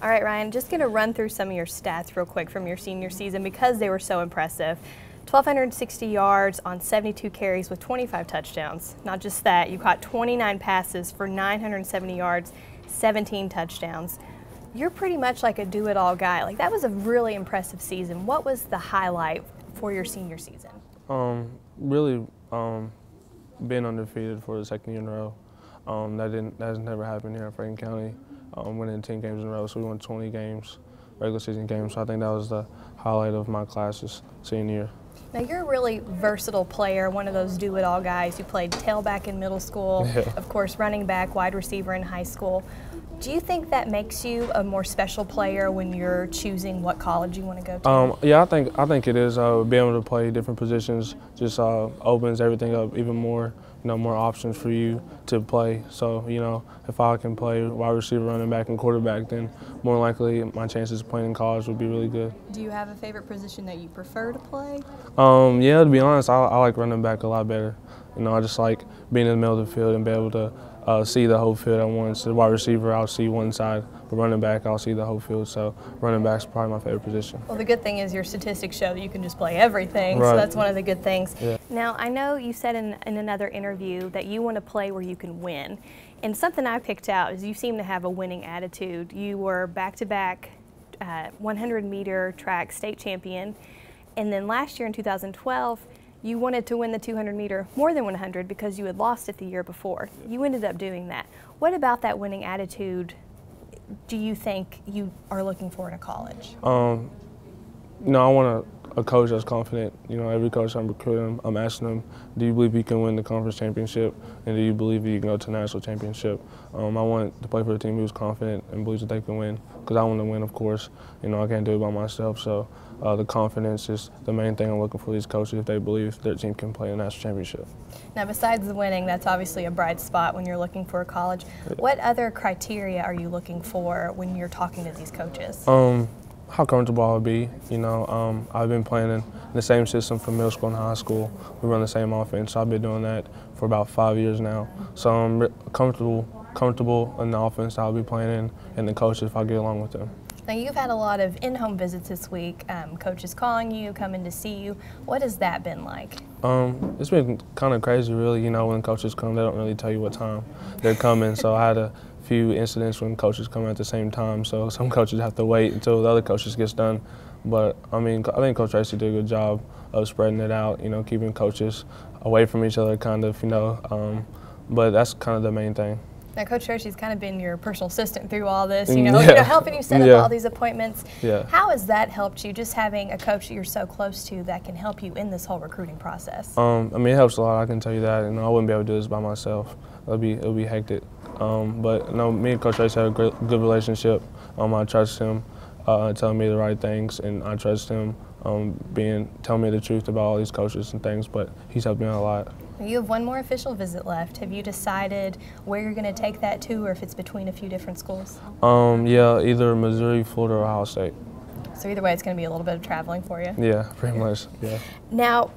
All right, Ryan, just going to run through some of your stats real quick from your senior season because they were so impressive. 1,260 yards on 72 carries with 25 touchdowns. Not just that, you caught 29 passes for 970 yards, 17 touchdowns. You're pretty much like a do-it-all guy. Like, that was a really impressive season. What was the highlight for your senior season? Really being undefeated for the second year in a row. That has never happened here in Franklin County. Winning 10 games in a row, so we won 20 games, regular season games. So I think that was the highlight of my class's senior year. Now, you're a really versatile player, one of those do-it-all guys who played tailback in middle school, Yeah. of course running back, wide receiver in high school. Do you think that makes you a more special player when you're choosing what college you want to go to? Yeah, I think it is. Being able to play different positions just opens everything up even more. More options for you to play. So, if I can play wide receiver, running back, and quarterback, then more likely my chances of playing in college would be really good. Do you have a favorite position that you prefer to play? Yeah, to be honest, I like running back a lot better. I just like being in the middle of the field and be able to see the whole field at once. The wide receiver, I'll see one side, but running back, I'll see the whole field. So running back's probably my favorite position. Well, the good thing is your statistics show that you can just play everything, right. So that's one of the good things. Yeah. Now, I know you said in another interview that you want to play where you can win. And something I picked out is you seem to have a winning attitude. You were back-to-back 100-meter track state champion. And then last year in 2012, you wanted to win the 200-meter more than 100 because you had lost it the year before. You ended up doing that. What about that winning attitude do you think you are looking for in a college? I want a coach that's confident. Every coach I'm recruiting, I'm asking them, do you believe you can win the conference championship? And do you believe you can go to the national championship? I want to play for a team who's confident and believes that they can win. Because I want to win, of course. I can't do it by myself. So the confidence is the main thing I'm looking for these coaches if they believe their team can play a national championship. Now, besides the winning, that's obviously a bright spot when you're looking for a college. What other criteria are you looking for when you're talking to these coaches? How comfortable I'll be. I've been playing in the same system from middle school and high school. We run the same offense. So I've been doing that for about 5 years now. So I'm comfortable in the offense I'll be playing in, and the coaches if I get along with them. Now, you've had a lot of in-home visits this week, coaches calling you, coming to see you. What has that been like? It's been kind of crazy, really. When coaches come, they don't really tell you what time they're coming. So I had a few incidents when coaches come at the same time. So some coaches have to wait until the other coaches gets done. But, I think Coach Tracy did a good job of spreading it out, keeping coaches away from each other, kind of, but that's kind of the main thing. Now, Coach Tracy's kind of been your personal assistant through all this, Yeah. Helping you set up all these appointments. Yeah. How has that helped you, just having a coach that you're so close to that can help you in this whole recruiting process? It helps a lot, I can tell you that. I wouldn't be able to do this by myself. It would be hectic. But me and Coach Tracy have a good relationship. I trust him telling me the right things, and I trust him telling me the truth about all these coaches and things, but he's helped me out a lot. You have one more official visit left. Have you decided where you're going to take that to, or if it's between a few different schools? Yeah, either Missouri, Florida, or Ohio State. So either way, it's going to be a little bit of traveling for you. Yeah, pretty much, yeah. Now,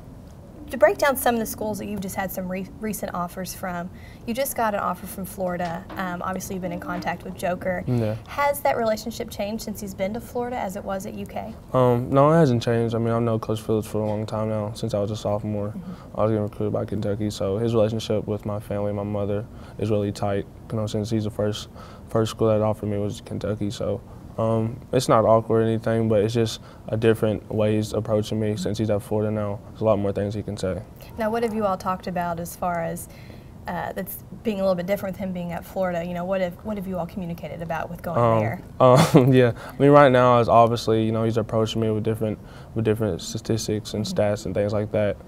to break down some of the schools that you've just had some recent offers from, you just got an offer from Florida. Obviously, you've been in contact with Joker. Yeah. Has that relationship changed since he's been to Florida as it was at UK? No, it hasn't changed. I've known Coach Phillips for a long time now, since I was a sophomore. I was getting recruited by Kentucky, so his relationship with my family, my mother, is really tight. Since he's the first school that offered me was Kentucky, so it's not awkward or anything, but it's just a different way he's approaching me since he's at Florida now. There's a lot more things he can say. Now, what have you all talked about as far as that's being a little bit different with him being at Florida? What have you all communicated about with going there? Yeah, right now is obviously he's approaching me with different statistics and stats and things like that.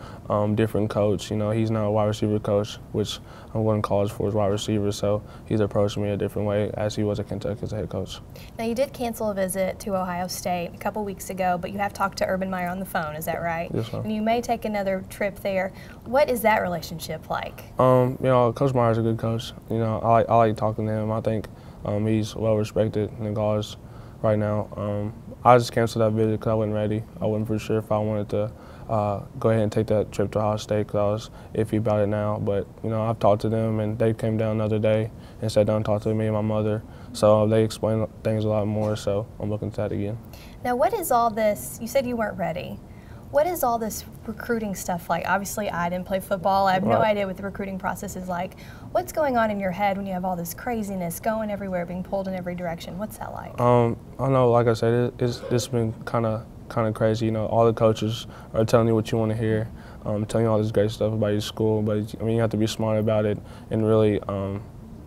Different coach, he's not a wide receiver coach, which I'm going to college for as wide receiver, so he's approaching me a different way as he was at Kentucky as a head coach. Now, you did cancel a visit to Ohio State a couple weeks ago, but you have talked to Urban Meyer on the phone, is that right? Yes, ma'am. And you may take another trip there. What is that relationship like? Coach Meyer's a good coach. I like talking to him. I think he's well respected in college right now. I just canceled that visit because I wasn't ready. I wasn't for sure if I wanted to go ahead and take that trip to Ohio State because I was iffy about it now. But I've talked to them, and they came down the other day and sat down and talked to me and my mother. So they explain things a lot more, so I'm looking to that again. Now, what is all this? You said you weren't ready. What is all this recruiting stuff like? Obviously, I didn't play football. I have no idea what the recruiting process is like. What's going on in your head when you have all this craziness going everywhere, being pulled in every direction? What's that like? I don't know. Like I said, it's been kind of crazy. You know, all the coaches are telling you what you want to hear, telling you all this great stuff about your school. But I mean, you have to be smart about it and really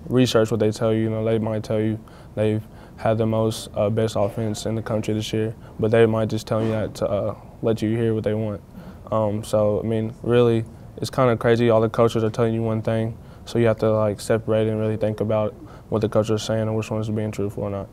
research what they tell you. You know, they might tell you they've had the most best offense in the country this year, but they might just tell you that to let you hear what they want. So, I mean, really, it's kind of crazy. All the coaches are telling you one thing, so you have to, like, separate and really think about what the coaches are saying and which one is being truthful or not.